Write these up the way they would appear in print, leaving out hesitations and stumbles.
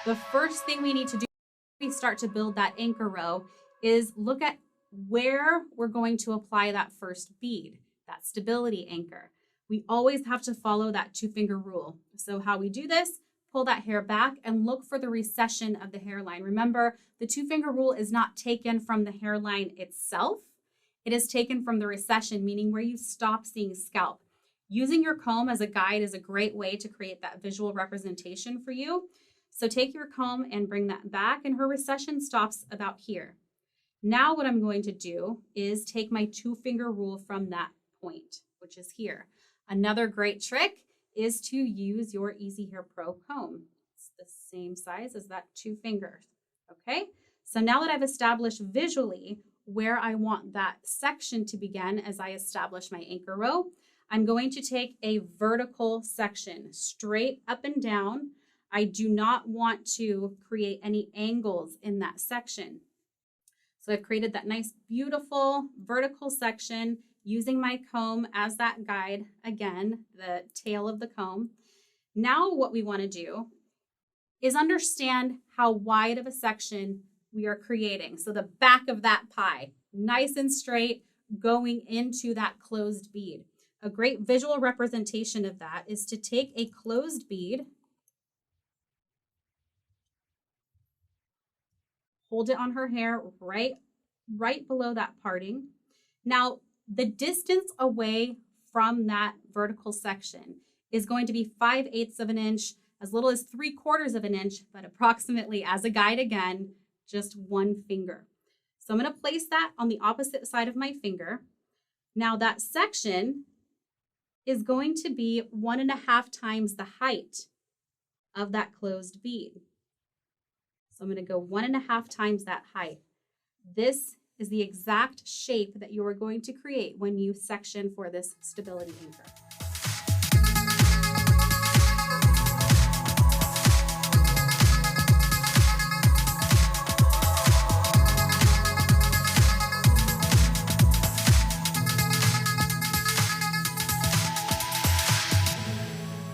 The first thing we need to do when we start to build that anchor row is look at where we're going to apply that first bead, that stability anchor. We always have to follow that 2-finger rule. So how we do this, pull that hair back and look for the recession of the hairline. Remember, the 2-finger rule is not taken from the hairline itself. It is taken from the recession, meaning where you stop seeing scalp. Using your comb as a guide is a great way to create that visual representation for you. So take your comb and bring that back, and her recession stops about here. Now what I'm going to do is take my 2-finger rule from that point, which is here. Another great trick is to use your Easy Hair Pro comb. It's the same size as that 2 fingers, okay? So now that I've established visually where I want that section to begin as I establish my anchor row, I'm going to take a vertical section straight up and down. I do not want to create any angles in that section. So I've created that nice, beautiful vertical section using my comb as that guide, again, the tail of the comb. Now what we want to do is understand how wide of a section we are creating. So the back of that pie, nice and straight, going into that closed bead. A great visual representation of that is to take a closed bead, hold it on her hair right below that parting. Now, the distance away from that vertical section is going to be 5/8 of an inch, as little as 3/4 of an inch, but approximately, as a guide again, just 1 finger. So I'm going to place that on the opposite side of my finger. Now that section is going to be 1.5 times the height of that closed bead. So I'm going to go 1.5 times that height. This is the exact shape that you are going to create when you section for this stability anchor.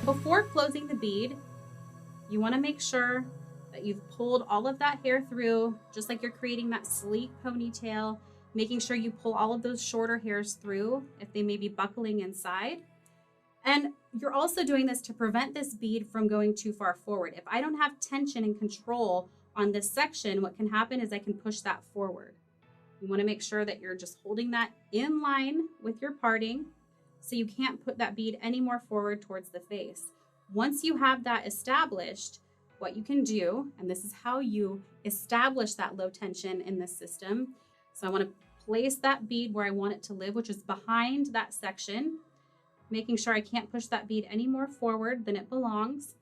Before closing the bead, you want to make sure that you've pulled all of that hair through, just like you're creating that sleek ponytail, making sure you pull all of those shorter hairs through if they may be buckling inside. And you're also doing this to prevent this bead from going too far forward. If I don't have tension and control on this section, what can happen is I can push that forward. You want to make sure that you're just holding that in line with your parting, so you can't put that bead any more forward towards the face. Once you have that established, what you can do, and this is how you establish that low tension in this system. So I want to place that bead where I want it to live, which is behind that section, making sure I can't push that bead any more forward than it belongs.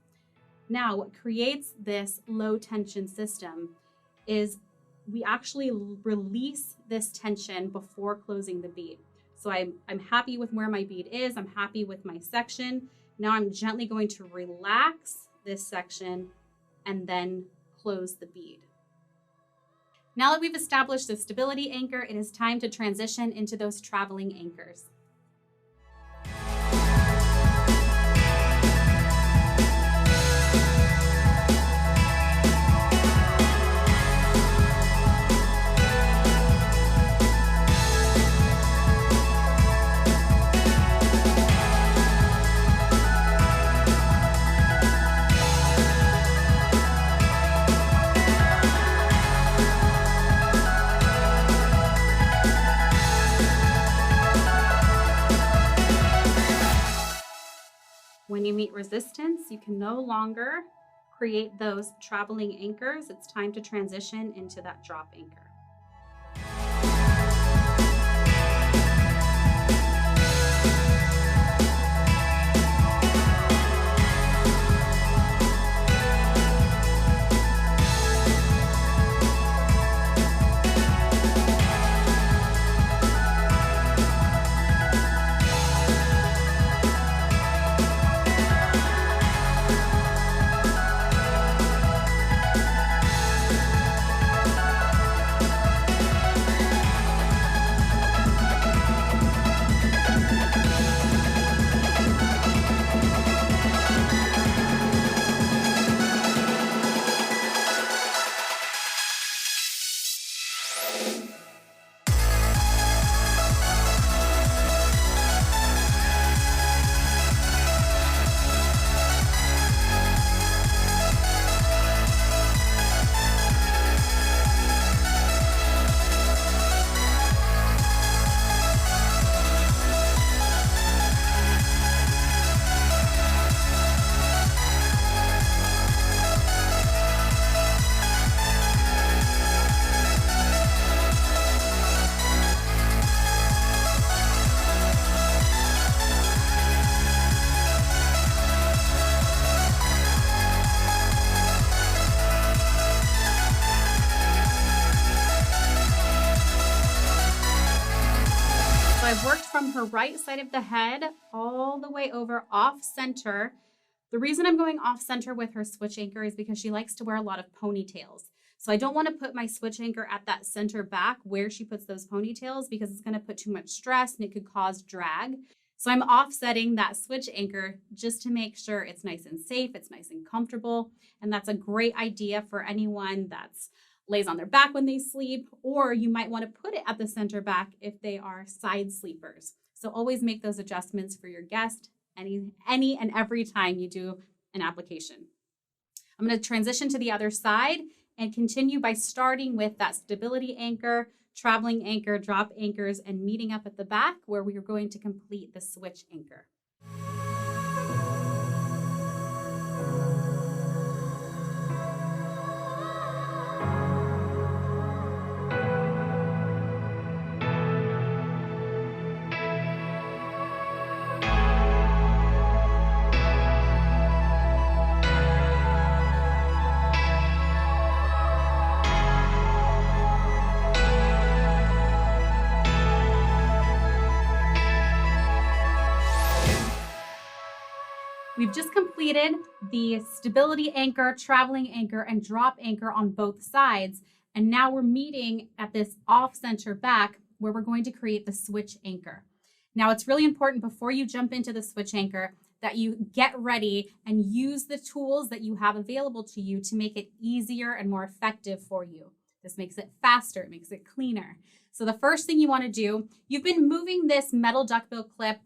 Now, what creates this low tension system is we actually release this tension before closing the bead. So I'm happy with where my bead is. I'm happy with my section. Now I'm gently going to relax this section and then close the bead. Now that we've established the stability anchor, it is time to transition into those traveling anchors. When you meet resistance, you can no longer create those traveling anchors. It's time to transition into that drop anchor. her right side of the head all the way over off center. The reason I'm going off center with her switch anchor is because she likes to wear a lot of ponytails. So I don't want to put my switch anchor at that center back where she puts those ponytails because it's going to put too much stress and it could cause drag. So I'm offsetting that switch anchor just to make sure it's nice and safe, it's nice and comfortable. And that's a great idea for anyone that's lays on their back when they sleep, or you might want to put it at the center back if they are side sleepers. So always make those adjustments for your guest any and every time you do an application. I'm going to transition to the other side and continue by starting with that stability anchor, traveling anchor, drop anchors, and meeting up at the back where we are going to complete the switch anchor. We've just completed the stability anchor, traveling anchor, and drop anchor on both sides. And now we're meeting at this off-center back where we're going to create the switch anchor. Now it's really important before you jump into the switch anchor that you get ready and use the tools that you have available to you to make it easier and more effective for you. This makes it faster, it makes it cleaner. So the first thing you want to do, you've been moving this metal duckbill clip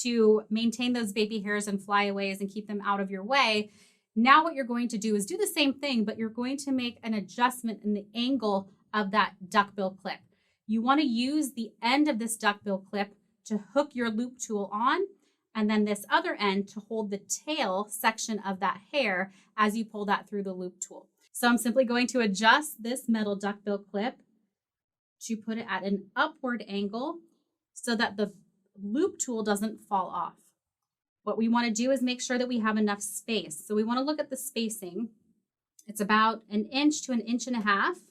to maintain those baby hairs and flyaways and keep them out of your way. Now what you're going to do is do the same thing, but you're going to make an adjustment in the angle of that duckbill clip. You want to use the end of this duckbill clip to hook your loop tool on, and then this other end to hold the tail section of that hair as you pull that through the loop tool. So I'm simply going to adjust this metal duckbill clip to put it at an upward angle so that the loop tool doesn't fall off. What we want to do is make sure that we have enough space. So we want to look at the spacing. It's about 1 inch to 1.5 inches.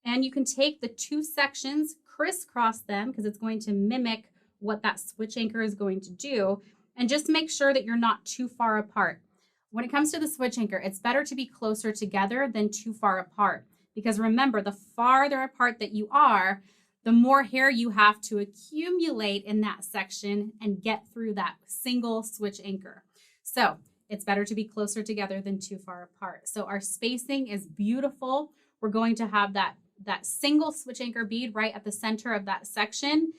And you can take the two sections, crisscross them because it's going to mimic what that switch anchor is going to do. And just make sure that you're not too far apart. When it comes to the switch anchor, it's better to be closer together than too far apart. Because remember, the farther apart that you are, the more hair you have to accumulate in that section and get through that single switch anchor. So it's better to be closer together than too far apart. So our spacing is beautiful. We're going to have that single switch anchor bead right at the center of that section.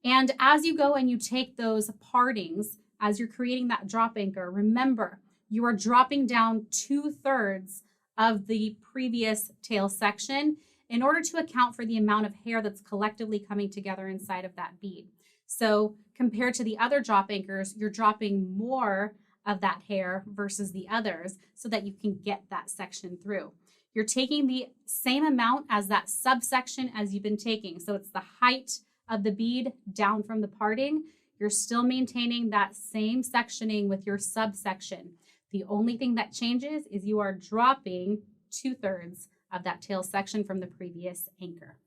And as you go and you take those partings, as you're creating that drop anchor, remember, you are dropping down 2/3 of the previous tail section in order to account for the amount of hair that's collectively coming together inside of that bead. So compared to the other drop anchors, you're dropping more of that hair versus the others so that you can get that section through. You're taking the same amount as that subsection as you've been taking. So it's the height of the bead down from the parting. You're still maintaining that same sectioning with your subsection. The only thing that changes is you are dropping 2/3 of that tail section from the previous anchor.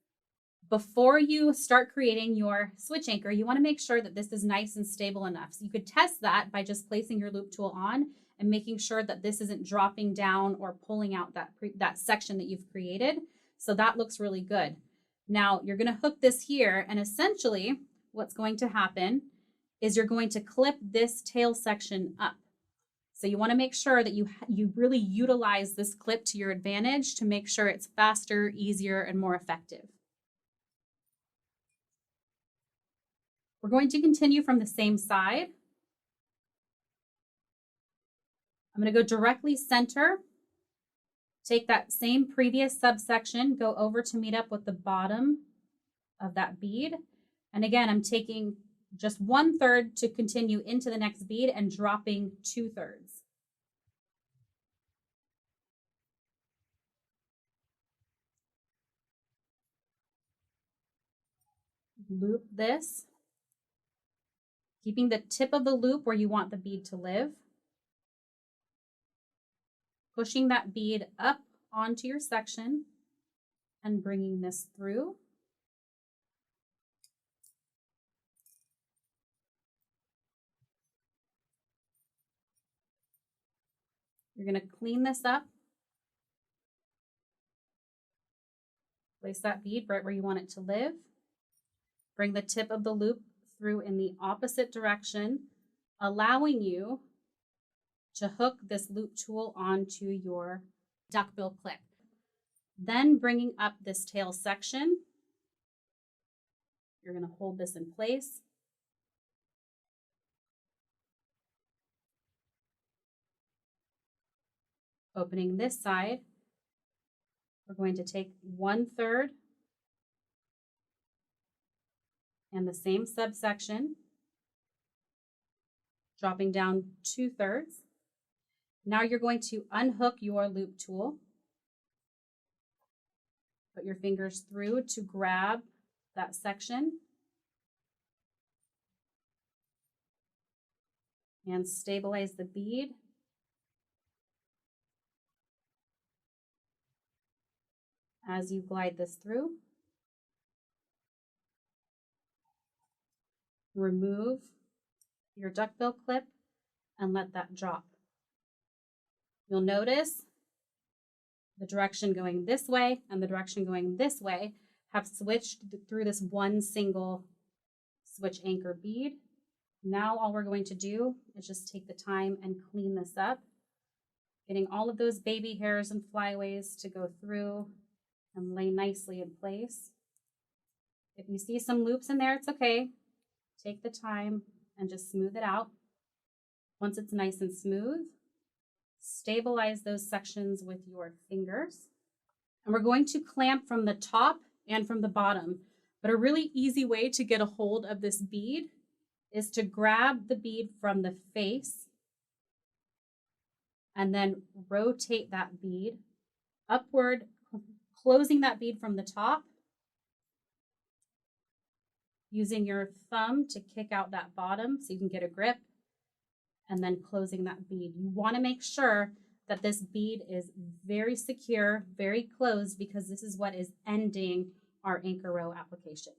Before you start creating your switch anchor, you want to make sure that this is nice and stable enough. So you could test that by just placing your loop tool on and making sure that this isn't dropping down or pulling out that section that you've created. So that looks really good. Now you're going to hook this here, and essentially what's going to happen is you're going to clip this tail section up. So you want to make sure that you really utilize this clip to your advantage to make sure it's faster, easier, and more effective. We're going to continue from the same side. I'm going to go directly center, take that same previous subsection, go over to meet up with the bottom of that bead. And again, I'm taking just 1/3 to continue into the next bead and dropping 2/3. Loop this, keeping the tip of the loop where you want the bead to live. Pushing that bead up onto your section and bringing this through. You're going to clean this up. Place that bead right where you want it to live. Bring the tip of the loop through in the opposite direction, allowing you to hook this loop tool onto your duckbill clip. Then bringing up this tail section, you're going to hold this in place. Opening this side, we're going to take 1/3 and the same subsection, dropping down 2/3. Now you're going to unhook your loop tool. Put your fingers through to grab that section and stabilize the bead. As you glide this through, remove your duckbill clip and let that drop. You'll notice the direction going this way and the direction going this way have switched through this one single switch anchor bead. Now all we're going to do is just take the time and clean this up, getting all of those baby hairs and flyaways to go through and lay nicely in place. If you see some loops in there, it's okay. Take the time and just smooth it out. Once it's nice and smooth, stabilize those sections with your fingers. And we're going to clamp from the top and from the bottom. But a really easy way to get a hold of this bead is to grab the bead from the face and then rotate that bead upward, closing that bead from the top, using your thumb to kick out that bottom so you can get a grip, and then closing that bead. You want to make sure that this bead is very secure, very closed, because this is what is ending our anchor row application.